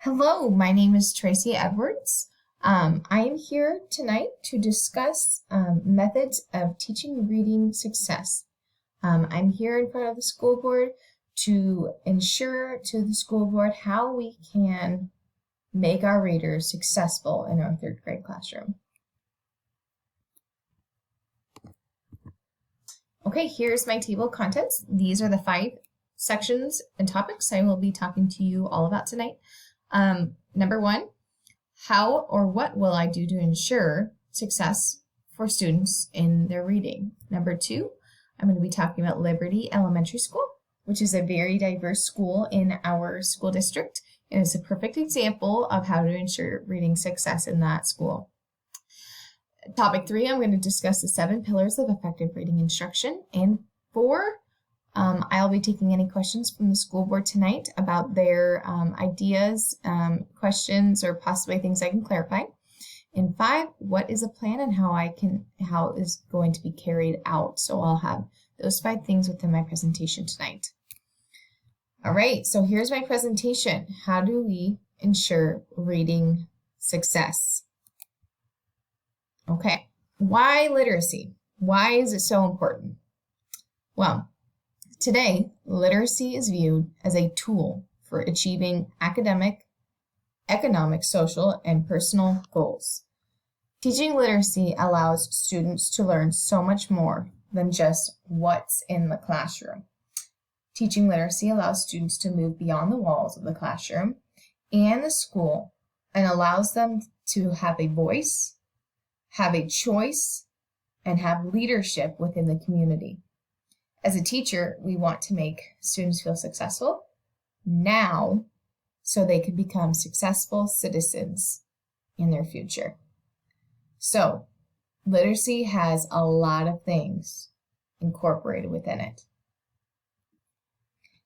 Hello, my name is Tracy Edwards. I am here tonight to discuss methods of teaching reading success. I'm here in front of the school board to ensure to the school board how we can make our readers successful in our third grade classroom. Okay, here's my table of contents. These are the 5 sections and topics I will be talking to you all about tonight. Number 1, how or what will I do to ensure success for students in their reading? Number 2, I'm going to be talking about Liberty Elementary School, which is a very diverse school in our school district, and it's a perfect example of how to ensure reading success in that school. Topic 3, I'm going to discuss the 7 pillars of effective reading instruction. And 4, I'll be taking any questions from the school board tonight about their ideas, questions, or possibly things I can clarify. And 5, what is a plan and how is going to be carried out? So I'll have those 5 things within my presentation tonight. All right, so here's my presentation. How do we ensure reading success? Okay, why literacy? Why is it so important? Well, today, literacy is viewed as a tool for achieving academic, economic, social, and personal goals. Teaching literacy allows students to learn so much more than just what's in the classroom. Teaching literacy allows students to move beyond the walls of the classroom and the school and allows them to have a voice, have a choice, and have leadership within the community. As a teacher, we want to make students feel successful now so they can become successful citizens in their future. So, literacy has a lot of things incorporated within it.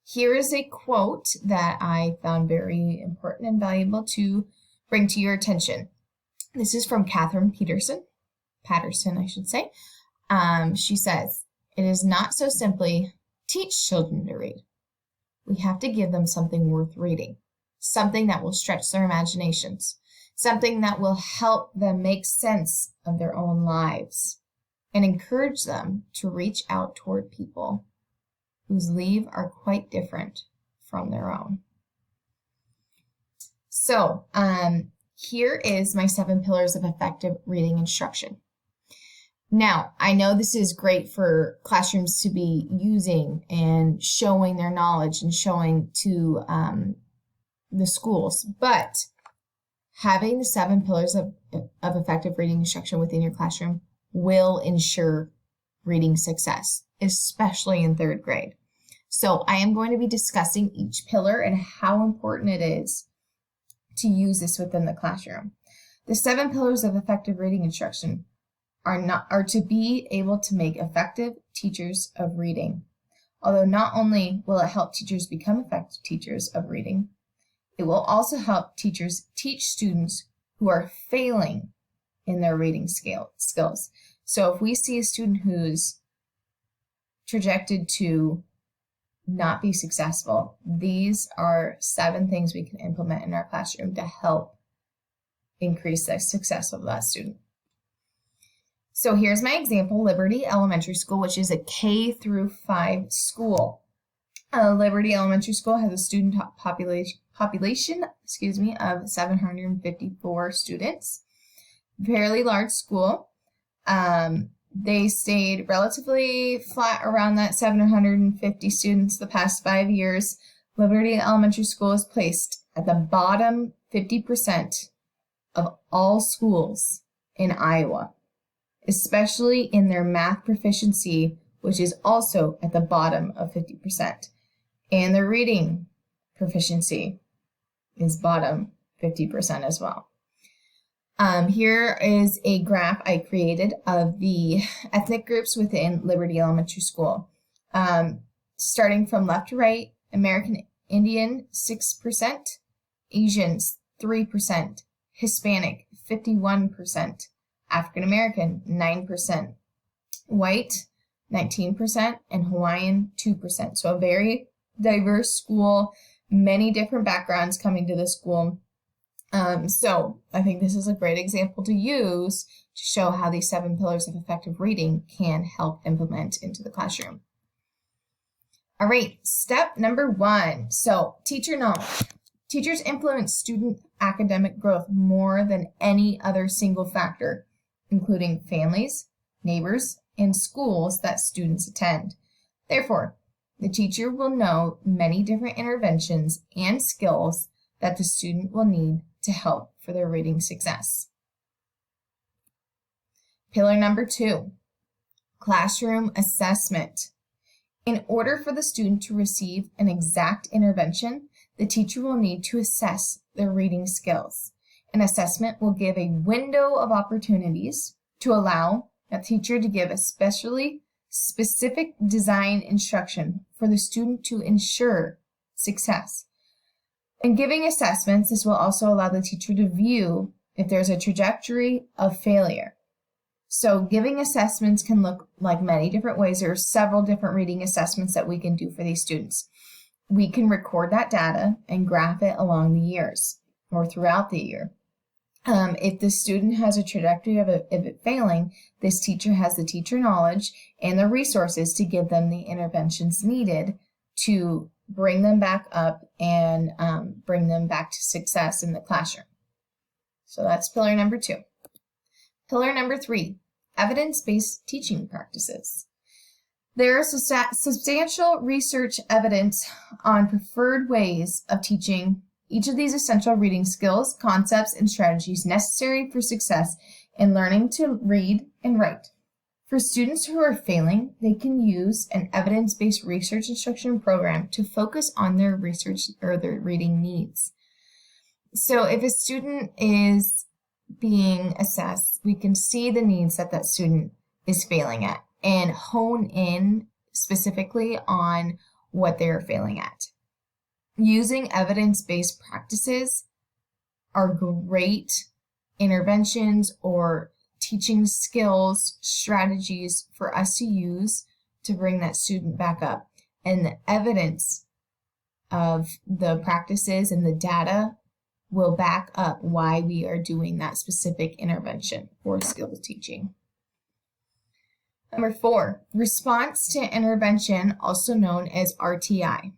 Here is a quote that I found very important and valuable to bring to your attention. This is from Catherine Patterson, I should say. She says, "It is not so simply teach children to read. We have to give them something worth reading, something that will stretch their imaginations, something that will help them make sense of their own lives, and encourage them to reach out toward people whose lives are quite different from their own." So, here is my 7 pillars of effective reading instruction. Now, I know this is great for classrooms to be using and showing their knowledge and showing to the schools, but having the 7 pillars of effective reading instruction within your classroom will ensure reading success, especially in 3rd grade. So I am going to be discussing each pillar and how important it is to use this within the classroom. The 7 pillars of effective reading instruction are to be able to make effective teachers of reading. Although not only will it help teachers become effective teachers of reading, it will also help teachers teach students who are failing in their reading skills. So if we see a student who's projected to not be successful, these are 7 things we can implement in our classroom to help increase the success of that student. So here's my example, Liberty Elementary School, which is a K through 5 school. Liberty Elementary School has a student population of 754 students. Fairly large school. They stayed relatively flat around that 750 students the past 5 years. Liberty Elementary School is placed at the bottom 50% of all schools in Iowa, especially in their math proficiency, which is also at the bottom of 50%. And their reading proficiency is bottom 50% as well. Here is a graph I created of the ethnic groups within Liberty Elementary School. Starting from left to right, American Indian 6%, Asians 3%, Hispanic 51%, African American 9%, white 19%, and Hawaiian 2%. So a very diverse school, many different backgrounds coming to the school. So I think this is a great example to use to show how these 7 pillars of effective reading can help implement into the classroom. All right, step number 1. So teacher knowledge. Teachers influence student academic growth more than any other single factor, including families, neighbors, and schools that students attend. Therefore, the teacher will know many different interventions and skills that the student will need to help for their reading success. Pillar number 2, classroom assessment. In order for the student to receive an exact intervention, the teacher will need to assess their reading skills. An assessment will give a window of opportunities to allow a teacher to give especially specific design instruction for the student to ensure success. In giving assessments, this will also allow the teacher to view if there's a trajectory of failure. So giving assessments can look like many different ways. There are several different reading assessments that we can do for these students. We can record that data and graph it along the years or throughout the year. If the student has a trajectory of it failing, this teacher has the teacher knowledge and the resources to give them the interventions needed to bring them back up and bring them back to success in the classroom. So that's pillar number 2. Pillar number 3, evidence-based teaching practices. There is substantial research evidence on preferred ways of teaching each of these essential reading skills, concepts, and strategies necessary for success in learning to read and write. For students who are failing, they can use an evidence-based research instruction program to focus on their research or their reading needs. So if a student is being assessed, we can see the needs that that student is failing at and hone in specifically on what they're failing at. Using evidence-based practices are great interventions or teaching skills, strategies for us to use to bring that student back up. And the evidence of the practices and the data will back up why we are doing that specific intervention or skills teaching. Number 4, response to intervention, also known as RTI.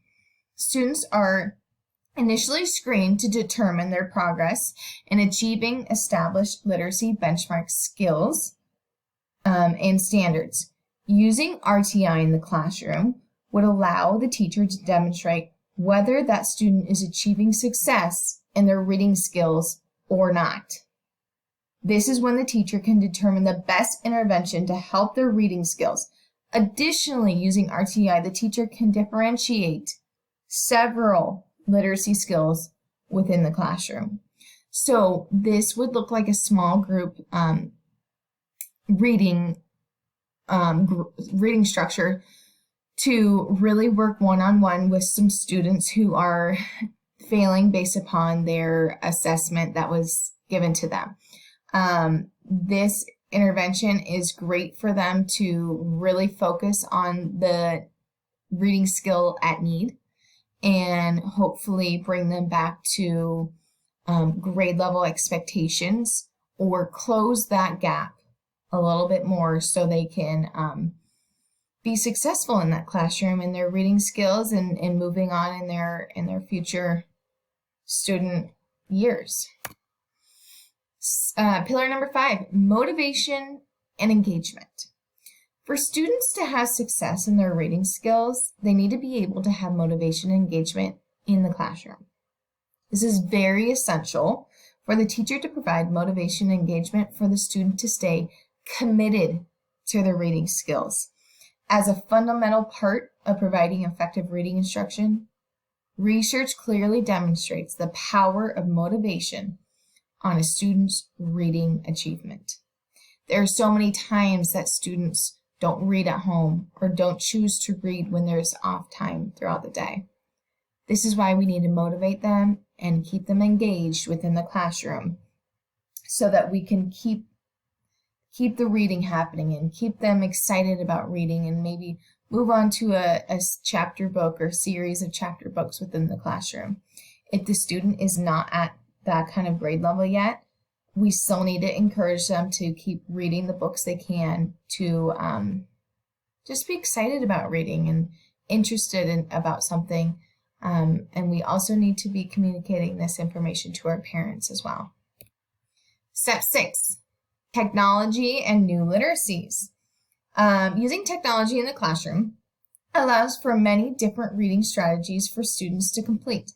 Students are initially screened to determine their progress in achieving established literacy benchmark skills and standards. Using RTI in the classroom would allow the teacher to demonstrate whether that student is achieving success in their reading skills or not. This is when the teacher can determine the best intervention to help their reading skills. Additionally, using RTI, the teacher can differentiate several literacy skills within the classroom. So this would look like a small group reading structure to really work one-on-one with some students who are failing based upon their assessment that was given to them. This intervention is great for them to really focus on the reading skill at need and hopefully bring them back to grade level expectations or close that gap a little bit more so they can be successful in that classroom in their reading skills and moving on in their future student years. Pillar number 5, motivation and engagement. For students to have success in their reading skills, they need to be able to have motivation and engagement in the classroom. This is very essential for the teacher to provide motivation and engagement for the student to stay committed to their reading skills. As a fundamental part of providing effective reading instruction, research clearly demonstrates the power of motivation on a student's reading achievement. There are so many times that students don't read at home or don't choose to read when there's off time throughout the day. This is why we need to motivate them and keep them engaged within the classroom so that we can keep the reading happening and keep them excited about reading and maybe move on to a chapter book or series of chapter books within the classroom. If the student is not at that kind of grade level yet, we still need to encourage them to keep reading the books they can, to just be excited about reading and interested in about something. And we also need to be communicating this information to our parents as well. Step 6, technology and new literacies. Using technology in the classroom allows for many different reading strategies for students to complete.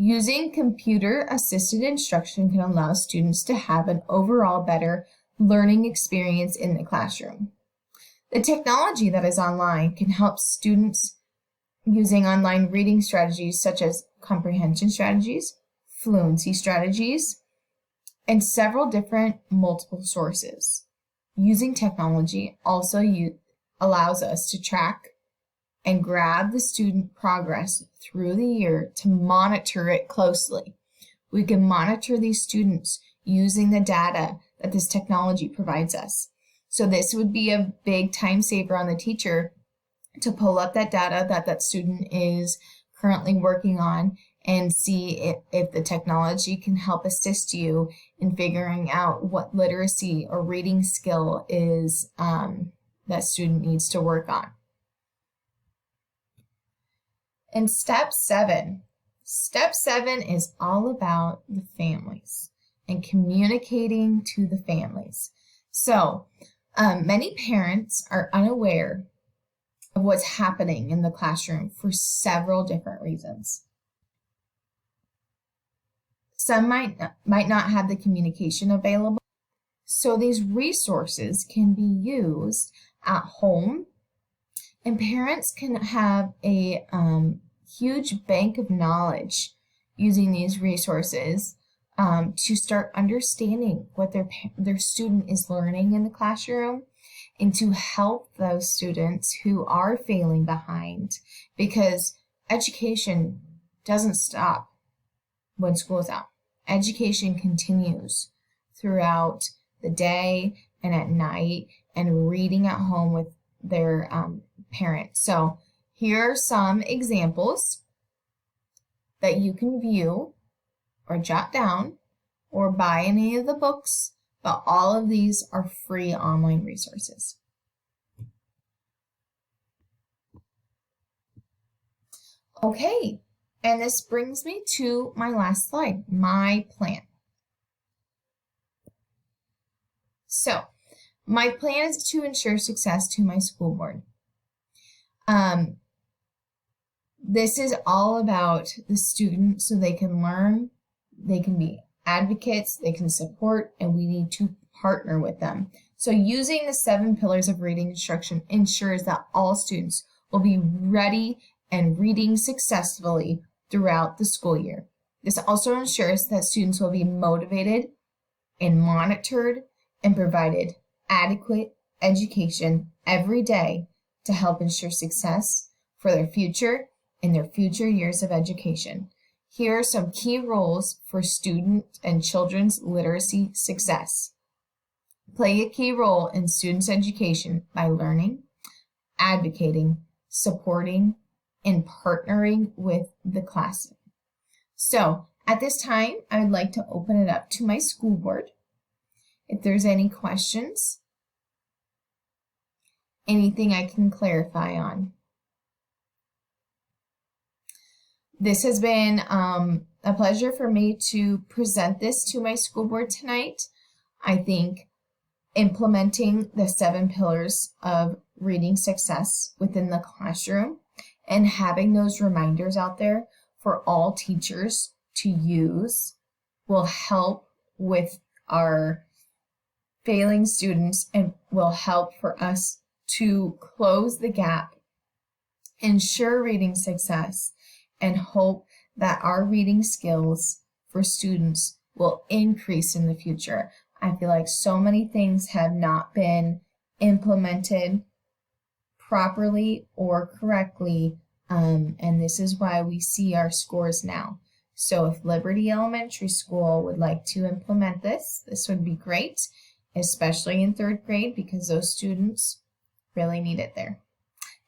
Using computer-assisted instruction can allow students to have an overall better learning experience in the classroom. The technology that is online can help students using online reading strategies such as comprehension strategies, fluency strategies, and several different multiple sources. Using technology also allows us to track and grab the student progress through the year to monitor it closely. We can monitor these students using the data that this technology provides us. So this would be a big time saver on the teacher to pull up that data that that student is currently working on and see if the technology can help assist you in figuring out what literacy or reading skill is that student needs to work on. And step 7 is all about the families and communicating to the families. So many parents are unaware of what's happening in the classroom for several different reasons. Some might not have the communication available, so these resources can be used at home, and parents can have a huge bank of knowledge using these resources to start understanding what their student is learning in the classroom, and to help those students who are failing behind, because education doesn't stop when school's out. Education continues throughout the day and at night, and reading at home with their parents. So here are some examples that you can view or jot down or buy any of the books, but all of these are free online resources. Okay, and this brings me to my last slide, my plan. So, my plan is to ensure success to my school board. This is all about the student so they can learn, they can be advocates, they can support, and we need to partner with them. So using the 7 pillars of reading instruction ensures that all students will be ready and reading successfully throughout the school year. This also ensures that students will be motivated and monitored and provided adequate education every day to help ensure success for their future and their future years of education. Here are some key roles for student and children's literacy success. Play a key role in students' education by learning, advocating, supporting, and partnering with the class. So at this time, I would like to open it up to my school board. If there's any questions, anything I can clarify on. This has been a pleasure for me to present this to my school board tonight. I think implementing the 7 pillars of reading success within the classroom and having those reminders out there for all teachers to use will help with our failing students and will help for us to close the gap, ensure reading success, and hope that our reading skills for students will increase in the future. I feel like so many things have not been implemented properly or correctly, and this is why we see our scores now. So if Liberty Elementary School would like to implement this, this would be great, especially in 3rd grade, because those students really need it there.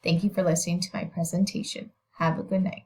Thank you for listening to my presentation. Have a good night.